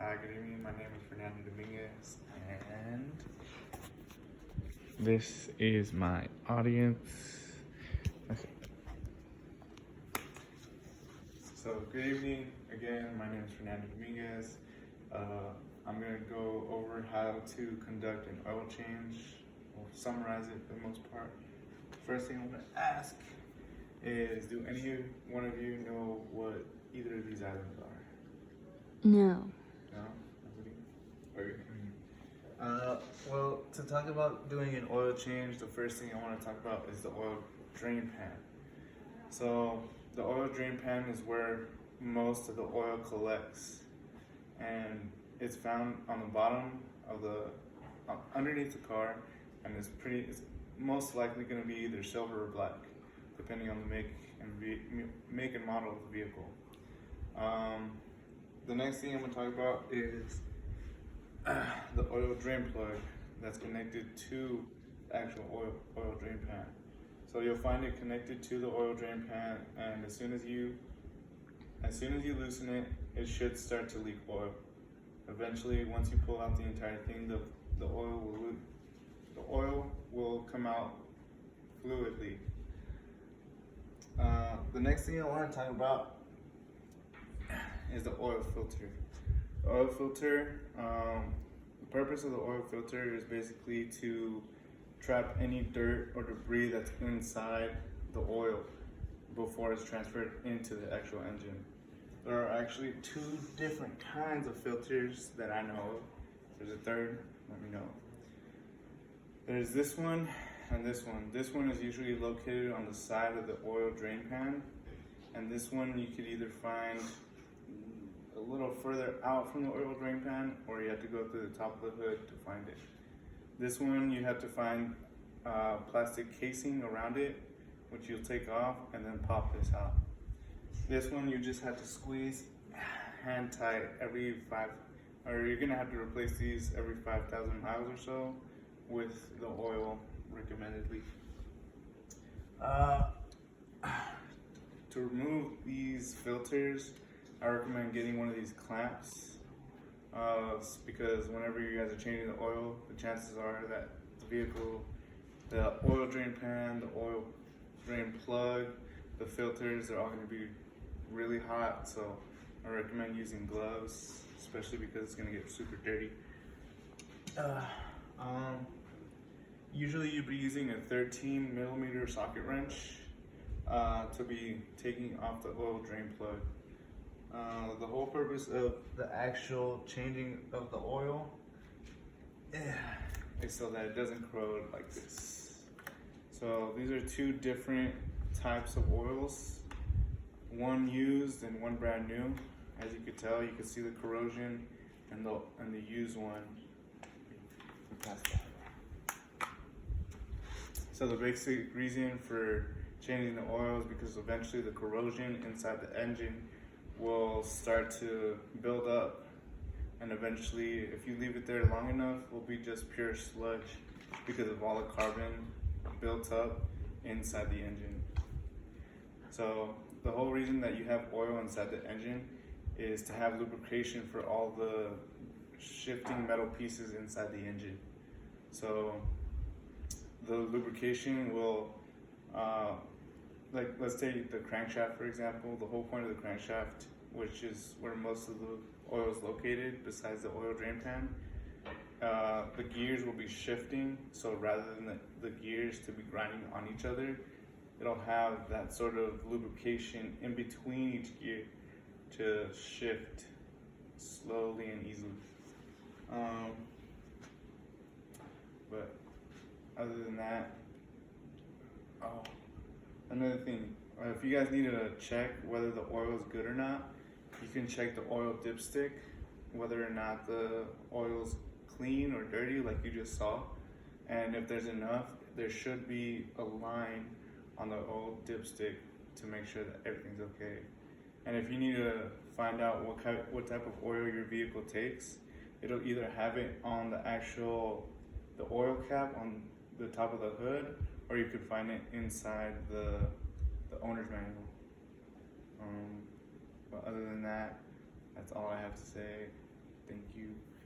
Hi, good evening. My name is Fernando Dominguez, and this is my audience. Okay. So, good evening again. My name is Fernando Dominguez. I'm going to go over how to conduct an oil change, or summarize it for the most part. First thing I'm going to ask is, do any one of you know what either of these items are? No. No? Nobody? Okay. Well, to talk about doing an oil change, the first thing I want to talk about is the oil drain pan. So the oil drain pan is where most of the oil collects, and it's found on the bottom of the underneath the car, and it's most likely going to be either silver or black, depending on the make and model of the vehicle. The next thing I'm going to talk about is the oil drain plug that's connected to the actual oil drain pan. So you'll find it connected to the oil drain pan, and as soon as you loosen it, it should start to leak oil. Eventually, once you pull out the entire thing, the oil will come out fluidly. The next thing I want to talk about is the oil filter. The oil filter, the purpose of the oil filter is basically to trap any dirt or debris that's inside the oil before it's transferred into the actual engine. There are actually two different kinds of filters that I know of. There's a third, let me know. There's this one and this one. This one is usually located on the side of the oil drain pan, and this one you could either find a little further out from the oil drain pan, or you have to go through the top of the hood to find it. This one you have to find plastic casing around it, which you'll take off and then pop this out. This one you just have to squeeze hand tight you're gonna have to replace these every 5,000 miles or so with the oil recommendedly. To remove these filters, I recommend getting one of these clamps, because whenever you guys are changing the oil, the chances are that the oil drain pan, the oil drain plug, the filters, they're all going to be really hot. So I recommend using gloves, especially because it's going to get super dirty. Usually you'd be using a 13 millimeter socket wrench to be taking off the oil drain plug. The whole purpose of the actual changing of the oil is so that it doesn't corrode like this. So these are two different types of oils, one used and one brand new. As you can tell, you can see the corrosion and the used one. So the basic reason for changing the oil is because eventually the corrosion inside the engine will start to build up, and eventually, if you leave it there long enough, will be just pure sludge because of all the carbon built up inside the engine. So the whole reason that you have oil inside the engine is to have lubrication for all the shifting metal pieces inside the engine. So the lubrication will let's take the crankshaft for example. The whole point of the crankshaft, which is where most of the oil is located besides the oil drain pan, the gears will be shifting. So rather than the gears to be grinding on each other, it'll have that sort of lubrication in between each gear to shift slowly and easily. But other than that, another thing, if you guys need to check whether the oil is good or not, you can check the oil dipstick, whether or not the oil's clean or dirty like you just saw. And if there's enough, there should be a line on the oil dipstick to make sure that everything's okay. And if you need to find out what type of oil your vehicle takes, it'll either have it on the oil cap on the top of the hood, or you could find it inside the owner's manual. But other than that, that's all I have to say. Thank you.